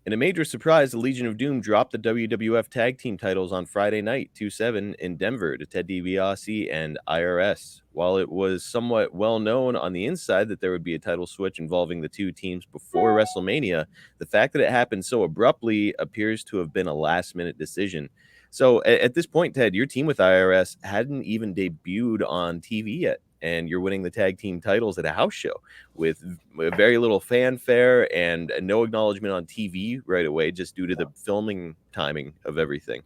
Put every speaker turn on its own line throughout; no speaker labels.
In a major surprise, the Legion of Doom dropped the WWF Tag Team titles on Friday night, 2/7, in Denver to Ted DiBiase and IRS. While it was somewhat well known on the inside that there would be a title switch involving the two teams before WrestleMania, the fact that it happened so abruptly appears to have been a last-minute decision. So at this point, Ted, your team with IRS hadn't even debuted on TV yet, and you're winning the tag team titles at a house show with very little fanfare and no acknowledgement on TV right away, just due to the filming timing of everything.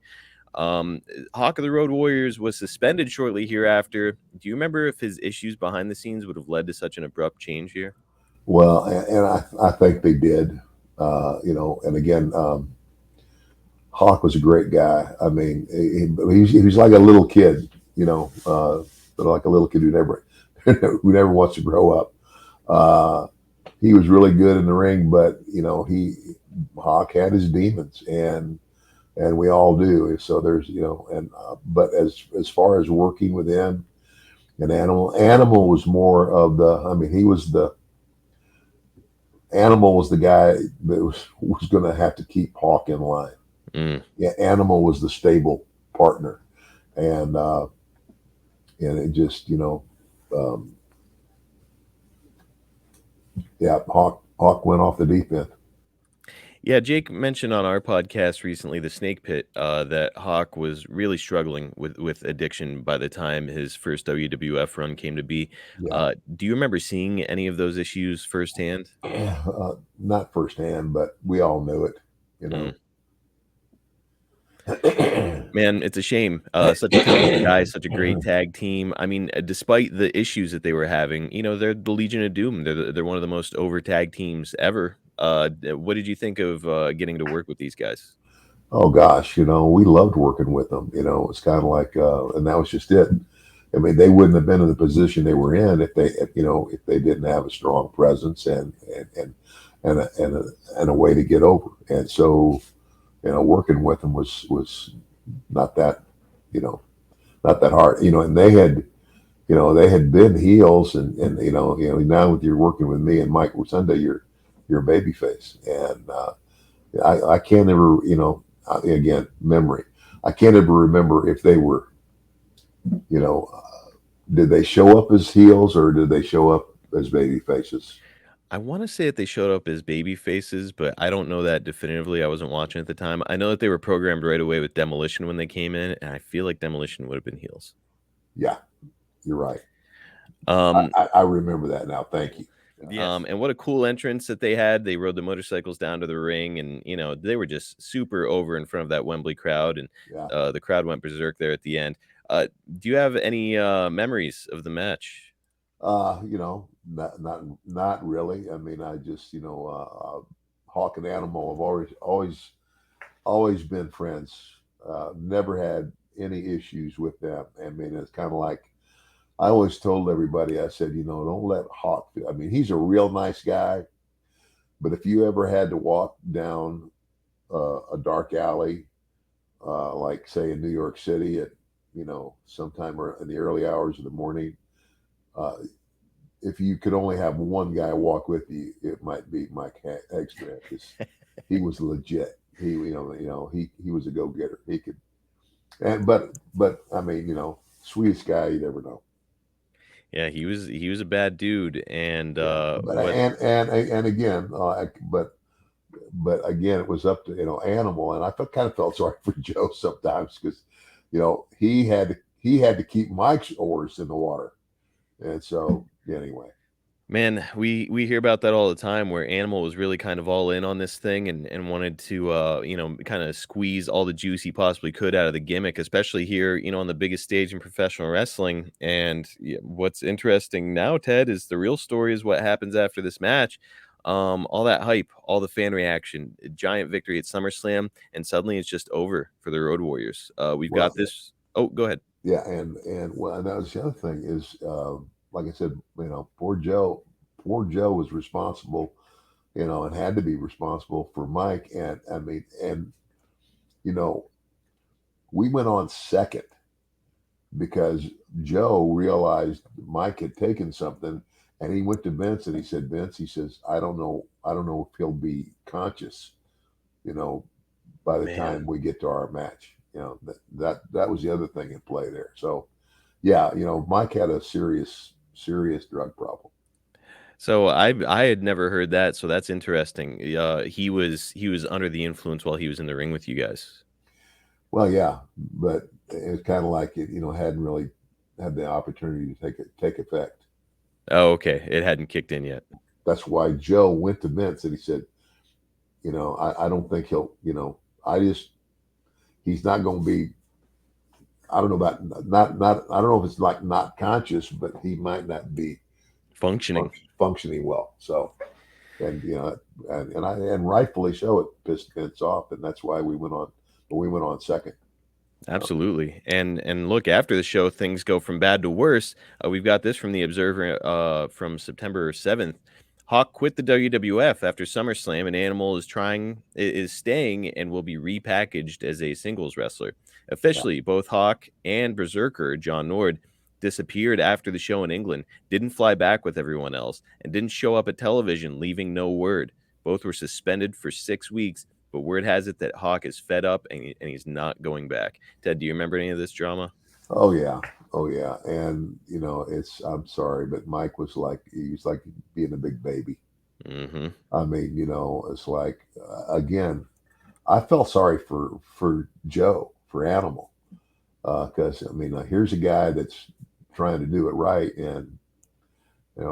Hawk of the Road Warriors was suspended shortly hereafter. Do you remember if his issues behind the scenes would have led to such an abrupt change here?
Well, and I think they did. And again, Hawk was a great guy. I mean, he was like a little kid, but like a little kid who never wants to grow up. Uh, he was really good in the ring, but Hawk had his demons, and we all do. So there's and but as far as working with him, an animal was more of the. I mean, he was the animal was the guy that was going to have to keep Hawk in line.
Mm.
Yeah, Animal was the stable partner, and it just um, yeah, Hawk went off the deep end.
Yeah, Jake mentioned on our podcast recently, the Snake Pit, that Hawk was really struggling with addiction by the time his first WWF run came to be.
Yeah,
Do you remember seeing any of those issues firsthand?
not firsthand, but we all knew it. You
Mm.
know,
Man, it's a shame. Such a talented guy, such a great tag team. I mean, despite the issues that they were having, they're the Legion of Doom. They're one of the most over tag teams ever. What did you think of getting to work with these guys?
oh gosh, we loved working with them. It's kind of like, and that was just it. I mean, they wouldn't have been in the position they were in if they didn't have a strong presence and a way to get over. And so, working with them was not that, you know, not that hard. And they had been heels, and now with you're working with me and Mike Sunday, you're a baby face, and I can't ever, again, memory. I can't ever remember if they were, you know, did they show up as heels or did they show up as baby faces?
I want to say that they showed up as baby faces, but I don't know that definitively. I wasn't watching at the time. I know that they were programmed right away with Demolition when they came in, and I feel like Demolition would have been heels.
Yeah, you're right. I,
Um,
I, I remember that now. Thank you.
Yes.
and what a cool entrance that they had. They rode the motorcycles down to the ring, and they were just super over in front of that Wembley crowd, and
Yeah.
the crowd went berserk there at the end. Do you have any memories of the match?
Not really. I mean, I just, Hawk and Animal have always been friends. Never had any issues with them. I mean, it's kind of like I always told everybody. I said, don't let Hawk. I mean, he's a real nice guy, but if you ever had to walk down a dark alley, like say in New York City at sometime in the early hours of the morning, uh, if you could only have one guy walk with you, it might be Mike Hegstrand because he was legit. He was a go getter. He could, but I mean, sweetest guy you'd ever know.
Yeah, he was a bad dude, and
Yeah, but
what
and again, but again, it was up to Animal, and I kind of felt sorry for Joe sometimes because he had to keep Mike's oars in the water, and so anyway.
Man, we hear about that all the time where Animal was really kind of all in on this thing and wanted to kind of squeeze all the juice he possibly could out of the gimmick, especially here, on the biggest stage in professional wrestling. And yeah, what's interesting now, Ted, is the real story is what happens after this match. All that hype, all the fan reaction, a giant victory at SummerSlam, and suddenly it's just over for the Road Warriors. We've
Well,
got this. Oh, go ahead.
yeah, and well, and that was the other thing is, like I said, poor Joe was responsible, and had to be responsible for Mike, and I mean, and you know, we went on second because Joe realized Mike had taken something, and he went to Vince and he said, Vince, he says, I don't know if he'll be conscious you know, by the
Man.
time we get to our match. That was the other thing in play there. So yeah, Mike had a serious drug problem.
So I had never heard that, so that's interesting. He was under the influence while he was in the ring with you guys.
Well, yeah, but it's kind of like it, hadn't really had the opportunity to take effect.
Oh, okay. It hadn't kicked in yet.
That's why Joe went to Vince and he said, I don't think he'll, I just he's not going to be. I don't know about not. I don't know if it's like not conscious, but he might not be
Functioning.
functioning well. So and and rightfully so, it pissed Vince off, and that's why we went on. We went on second.
Absolutely. And look, after the show, things go from bad to worse. We've got this from the Observer from September 7th. Hawk quit the WWF after SummerSlam, and Animal is staying and will be repackaged as a singles wrestler.
Yeah.
Officially, both Hawk and Berserker John Nord disappeared after the show in England, didn't fly back with everyone else, and didn't show up at television, leaving no word. Both were suspended for 6 weeks, but word has it that Hawk is fed up and he's not going back. Ted, do you remember any of this drama?
Oh yeah. Oh yeah. And it's. I'm sorry, but Mike was like he's like being a big baby.
Hmm.
I mean, it's like again, I felt sorry for Joe for Animal because I mean, here's a guy that's trying to do it right, and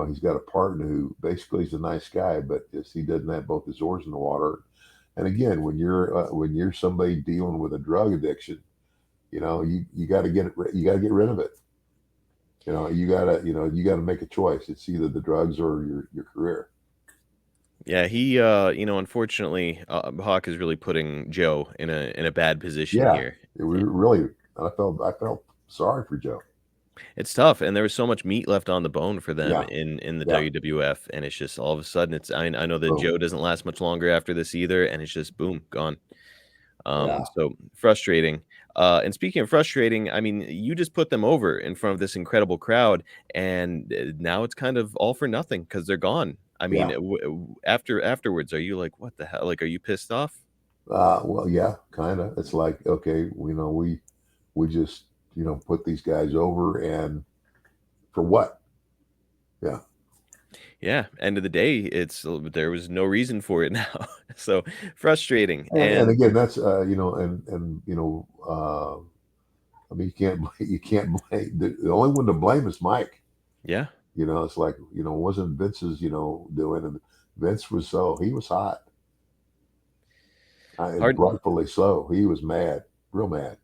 he's got a partner who basically is a nice guy, but just he doesn't have both his oars in the water. And again, when you're somebody dealing with a drug addiction, you got to you got to get rid of it. You got to make a choice. It's either the drugs or your career.
Yeah, unfortunately, Hawk is really putting Joe in a bad position
Yeah,
here.
we really. I felt sorry for Joe.
It's tough, and there was so much meat left on the bone for them
Yeah,
in the
yeah,
WWF, and it's just all of a sudden I know that
boom.
Joe doesn't last much longer after this either, and it's just boom, gone.
Yeah,
So frustrating. And speaking of frustrating, I mean, you just put them over in front of this incredible crowd, and now it's kind of all for nothing because they're gone. I mean,
yeah.
afterwards, are you like, what the hell? Like, are you pissed off?
Well, yeah, kind of. It's like okay, we just put these guys over, and for what? Yeah.
Yeah, end of the day, there was no reason for it now. So frustrating.
And
And
again, that's I mean, you can't blame the only one to blame is Mike.
yeah,
It's like it wasn't Vince's doing, and Vince was he was hot, and
hard
rightfully so. He was mad, real mad.